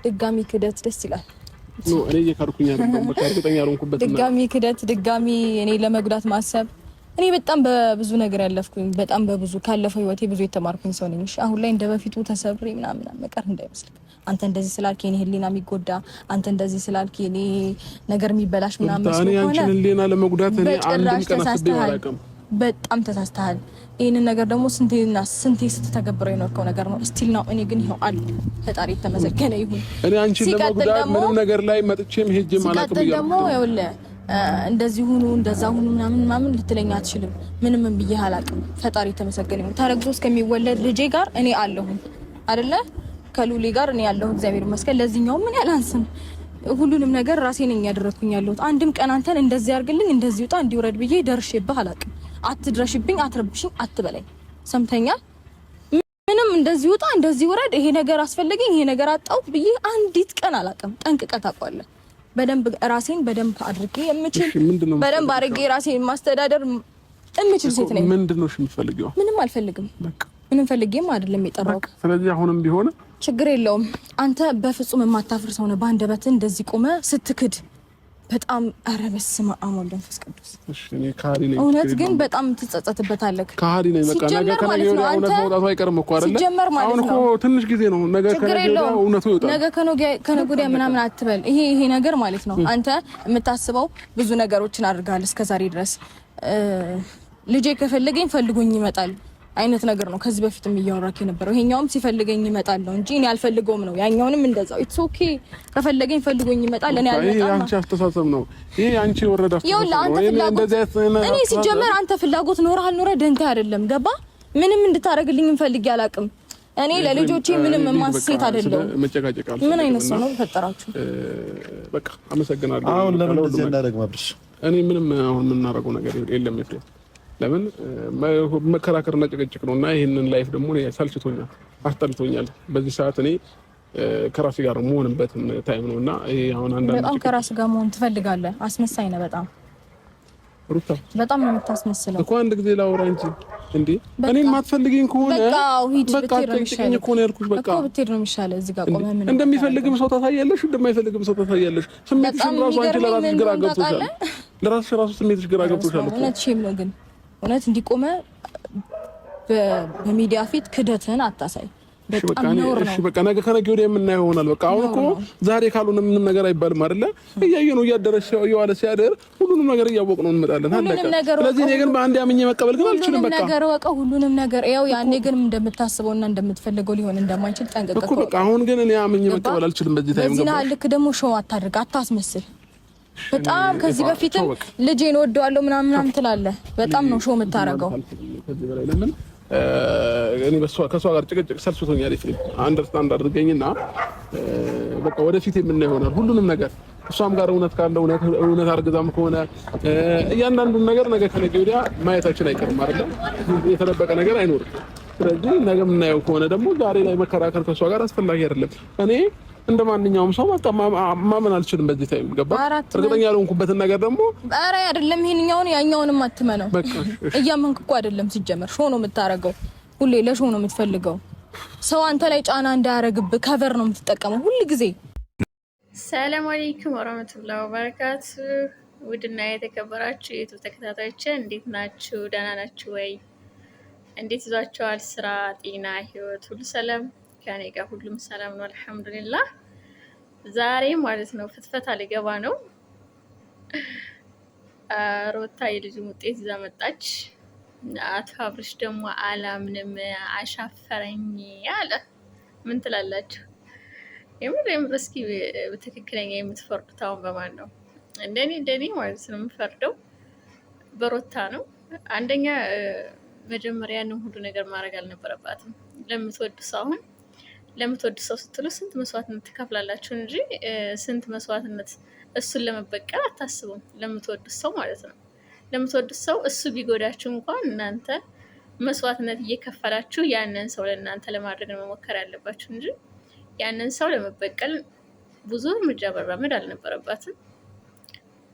ድጋሚ ክደት ደስ ይላል ነው እኔ እየካርኩኝ አይደለም በቃ እርግጠኛ አልሆንኩበት ድጋሚ ክደት ድጋሚ እኔ ለመጉዳት ማሰብ እኔ በጣም በብዙ ነገር ያለፍኩኝ በጣም በብዙ ካለፈው ህይወቴ ብዙ የተማርኩኝ ሰው ነኝ አሁን ላይ እንደበፊቱ ተሰብሬ ምናምን መቀር እንዳይመስል አንተ እንደዚህ ስላልክ እኔ ህሊና የሚጎዳ አንተ እንደዚህ ስላልክ እኔ ነገር የሚበላሽ ምናምን ነው እኔ አንቺን ህሊና ለመጉዳት እኔ አንድም ቀን አስቤ አላውቅም በጣም ተሳስተሃል ይሄን ነገር ደግሞ ስንቴ ስትተገብረው የኖርከው ነገር ነው ስቲል ነው እኔ ግን ይሄው አለ ፈጣሪ ተመሰገነ ይሁን እኔ አንቺን ለመጉዳት ምንም ነገር ላይ መጥቼም ሄጄም አላውቅም ይላል ደግሞ ይኸውልህ እንደዚህ ሁኑ እንደዛ ሁኑ ምናምን ልትለኛ አትችልም ምንም ብዬ አላውቅም ፈጣሪ ተመሰገነ ይሁን ታረግዞ እስከሚወለድ ልጄ ጋር እኔ አለሁ አይደለ ከሉሊ ጋር እኔ ያለሁ እግዚአብሔር ይመስገን ለዚህኛው ምን ያላንስም ሁሉንም ነገር ራሴ ነኝ ያደረኩኝ ያለሁት አንድም ቀን አንተን እንደዚህ አርግልኝ እንደዚህ ውጣ እንዲወረድ ብዬ ደርሼብህ አላውቅም አትድረሽብኝ አትረብሽኝ አትበለኝ ሰምተኛ ምንም እንደዚህ ውጣ እንደዚህ ወረድ ይሄ ነገር አስፈልገኝ ይሄ ነገር አጣው ብዬ አንዲት ቀን አላውቅም ጠንቅቀህ ታውቃለህ በደንብ ራሴን በደንብ አድርጌ የምችል በደንብ አድርጌ ራሴን ማስተዳደር እምችል ሴት ነኝ ምንድነው የምትፈልጊው ምንም አልፈልግም በቃ ምንም ፈልጌም አይደለም የጠራው ስለዚህ አሁንም ቢሆን ችግር የለውም አንተ በፍጹም የማታፍር ሰው ነህ ባንደበት እንደዚህ ቆመ ስትክድ በጣም አረበስ ማአሞል መንፈስ ቅዱስ እሺ እኔ ካሪ ነኝ እውነት ግን በጣም ትጸጸትበታለህ ካሪ ነኝ በቃ ነገ ከነገ ወዲያ እውነት መውጣቱ አይቀርም እኮ አይደለ አሁን እኮ ትንሽ ጊዜ ነው ነገ ከነገ ወዲያ እውነቱ ይወጣል ነገ ከነገ ወዲያ ምናምን አትበል ይሄ ነገር ማለት ነው አንተ የምታስበው ብዙ ነገሮችን አድርጋለህ እስከዛሬ ድረስ ልጄ ከፈለገኝ ፈልጎኝ ይመጣል አይነት ነገር ነው ከዚህ በፊትም እያወራክ የነበረው ይሄኛውም ሲፈልገኝ ይመጣል ነው እንጂ እኔ አልፈልገውም ነው ያኛውንም እንደዛው ኢትስ ኦኬ ከፈለገኝ ፈልጎኝ ይመጣል እኔ አልመጣም ይሄ አንቺ አስተሳሰብ ነው ይሄ አንቺ ወረዳ አስተሳሰብ ነው እኔ ሲጀመር አንተ ፍላጎት ኖርሃል ኖረ ደንታ አይደለም ገባ ምንም እንድታረግልኝ እንፈልግ ያላቅም እኔ ለልጆቼ ምንም ማስሴት አይደለም መጨቃጨቃል ምን አይነት ሰው ነው ተፈጠራችሁ በቃ አመሰግናለሁ አሁን ለምን እንደዚህ እናደርግ ማብርሽ እኔ ምንም አሁን ምን እናረጋው ነገር የለም ይፈል ለምን መከራከርና ጭቅጭቅ ነውና ይሄንን ላይፍ ደግሞ እኔ ሳልችቶኛል አስጠልቶኛል በዚህ ሰዓት እኔ ከራሴ ጋር መሆንበት ታይም ነውና ይሄ አሁን አንዳንድ በጣም ከራስ ጋር መሆን ትፈልጋለህ አስመሳይ ነህ በጣም ሩታ በጣም ነው የምታስመስለው እኮ አንድ ጊዜ ላውራ እንጂ እንዴ እኔን ማትፈልጊኝ ከሆነ በቃ ትክክለኛ ከሆነ ያልኩሽ በቃ እኮ ብትሄድ ነው የሚሻለው እዚህ ጋር ቆመህ ምን እንደሚፈልግም ሰው ታሳያለሽ እንደማይፈልግም ሰው ታሳያለሽ ስሜትሽን ራሱ አንቺ ለራስሽ ግራ ገብቶሻል ለራስሽ ራሱ ስሜትሽ ግራ ገብቶሻል እውነት ሼም ነው ግን እውነት እንዲቆመ በሚዲያ ፊት ክደትን አታሳይ በጣም ነው እሺ በቃ ነገ ከነገ ወዲያ የምናየው ይሆናል በቃ አሁን እኮ ዛሬ ካልሆነ ምንም ነገር አይባልም አይደለ እያየነው እያደረሽ እየዋለ ሲያደር ሁሉንም ነገር እያወቅነው እንመጣለን አለቀ ስለዚህ እኔ ግን በአንድ ያምኜ መቀበል ግን አልችልም በቃ ነገር ወቀ ሁሉንም ነገር ያው ያኔ ግን እንደምታስበውና እንደምትፈልገው ሊሆን እንደማይችል ጠንቀቀው እኮ በቃ አሁን ግን እኔ ያምኜ መቀበል አልችልም በዚህ ታይም ገባ በዚህ ልክ ደግሞ ሾው አታድርግ አታስመስል በጣም ከዚህ በፊትም ልጄን ወደዋለሁ ምናምን ትላለህ በጣም ነው ሾው የምታረገው ከዚህ በላይ ለምን እኔ ከሷ ጋር ጭቅጭቅ ሰልችቶኛል ይፍል አንደርስታንድ አድርገኝና በቃ ወደፊት የምናየው ይሆናል ሁሉንም ነገር እሷም ጋር እውነት ካለ እውነት አርግዛም ከሆነ እያንዳንዱን ነገር ነገ ከነገ ወዲያ ማየታችን አይቀርም አይደል የተደበቀ ነገር አይኖርም ስለዚህ ነገ የምናየው ከሆነ ደግሞ ዛሬ ላይ መከራከር ከሷ ጋር አስፈላጊ አይደለም እኔ እንደማንኛውም ሰው በቃ ማመን አልችልም በዚህ ታይም ገባ እርግጠኛ ያልሆንኩበትን ነገር ደግሞ ኧረ አይደለም ይሄንኛውን ያኛውንም አትመነው በቃ እያመንክ እኮ አይደለም ሲጀመር ሾው ነው የምታረገው ሁሌ ለሾው ነው የምትፈልገው ሰው አንተ ላይ ጫና እንዳያረግብህ ከቨር ነው የምትጠቀመው ሁሉ ጊዜ ሰላም አለይኩም ወራህመቱላሂ ወበረካቱ ውድና የተከበራችሁ የዩቲዩብ ተከታታዮች እንዴት ናችሁ ደህና ናችሁ ወይ እንዴት ይዟችኋል ስራ ጤና ህይወት ሁሉ ሰላም ከኔ ጋር ሁሉም ሰላም ነው አልহামዱሊላህ ዛሬ ማለት ነው ፍትፈታ ሊገባ ነው ሮታ የልጅ ውጤት ይዛ መጣች አቶ አብርሽ ደግሞ አላምንም አሻፈረኝ አለ ምን ትላላችሁ የምር እስኪ በትክክለኛ የምትፈርዱት አሁን በማን ነው እንደኔ ማለት ነው የምፈርደው በሮታ ነው አንደኛ መጀመሪያ ነው ሁሉ ነገር ማድረግ አልነበረባትም ለምትወዱ ሰው ስትሉ ስንት መስዋዕትነት ትከፍላላችሁ እንጂ ስንት መስዋዕትነት እሱን ለመበቀል አታስቡም ለምትወዱ ሰው ማለት ነው ለምትወዱ ሰው እሱ ቢጎዳችሁ እንኳን እናንተ መስዋዕትነት እየከፈላችሁ ያንን ሰው ለእናንተ ለማድረግ ነው መሞከር ያለባችሁ እንጂ ያንን ሰው ለመበቀል ብዙ እርምጃ መራመድ አልነበረባትም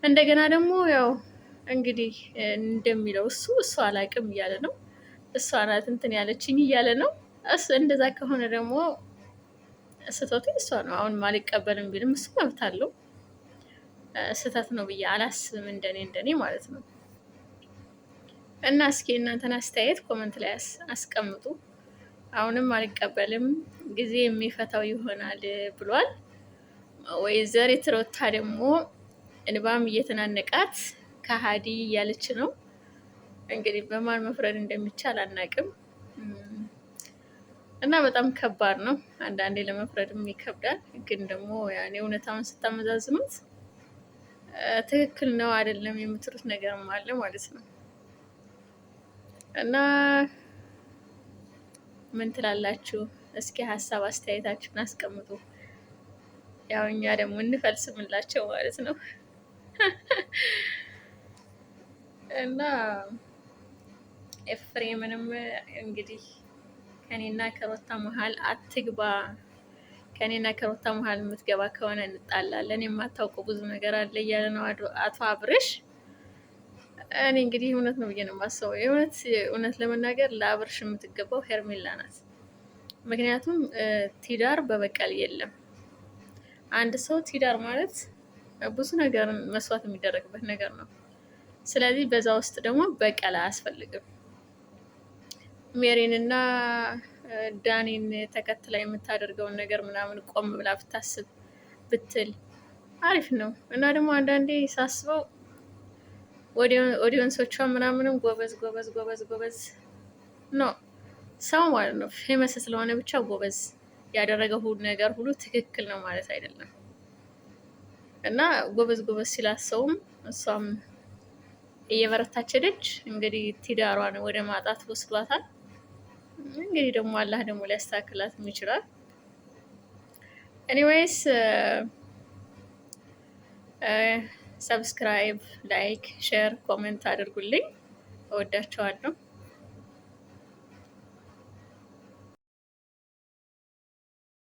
እንደገና ደግሞ ያው እንግዲህ እንደሚለው እሱ አላቅም እያለ ነው እሷ ናት እንትን ያለችኝ እያለ ነው እንደዛ ከሆነ ደግሞ ስህተቱ እሷ ነው። አሁን አልቀበልም ቢልም እሱ መብት አለው። ስህተት ነው ብዬ አላስብም፣ እንደኔ ማለት ነው። እና እስኪ እናንተን አስተያየት ኮመንት ላይ አስቀምጡ። አሁንም አልቀበልም ጊዜ የሚፈታው ይሆናል ብሏል። ወይዘሪት ሩታ ደግሞ እንባም እየተናነቃት ከሀዲ እያለች ነው። እንግዲህ በማን መፍረድ እንደሚቻል አናቅም። እና በጣም ከባድ ነው። አንዳንዴ ለመፍረድም ይከብዳል። ግን ደግሞ ያኔ እውነታውን ስታመዛዝኑት ትክክል ነው አይደለም የምትሉት ነገርም አለ ማለት ነው። እና ምን ትላላችሁ? እስኪ ሀሳብ አስተያየታችሁን አስቀምጡ። ያው እኛ ደግሞ እንፈልስምላቸው ማለት ነው። እና ኤፍሬምንም እንግዲህ ከኔና ከሩታ መሀል አትግባ፣ ከኔና ከሩታ መሀል የምትገባ ከሆነ እንጣላለን፣ የማታውቀው ብዙ ነገር አለ እያለ ነው አቶ አብርሽ። እኔ እንግዲህ እውነት ነው ብዬ ነው የማስበው። እውነት ለመናገር ለአብርሽ የምትገባው ሄርሜላ ናት። ምክንያቱም ትዳር በበቀል የለም። አንድ ሰው ትዳር ማለት ብዙ ነገር መስዋዕት የሚደረግበት ነገር ነው። ስለዚህ በዛ ውስጥ ደግሞ በቀል አያስፈልግም። ሜሪንና ዳኒን ተከትላ የምታደርገውን ነገር ምናምን ቆም ብላ ብታስብ ብትል አሪፍ ነው። እና ደግሞ አንዳንዴ ሳስበው ኦዲየንሶቿ ምናምንም ጎበዝ ነው ሰው ማለት ነው። ፌመስ ስለሆነ ብቻ ጎበዝ ያደረገው ነገር ሁሉ ትክክል ነው ማለት አይደለም። እና ጎበዝ ሲላት ሰውም እሷም እየበረታች ሄደች። እንግዲህ ትዳሯን ወደ ማጣት ወስዷታል። እንግዲህ ደግሞ አላህ ደግሞ ሊያስተካክላትም ይችላል። ኤኒዌይስ ሰብስክራይብ፣ ላይክ፣ ሼር፣ ኮሜንት አድርጉልኝ። እወዳቸዋለሁ።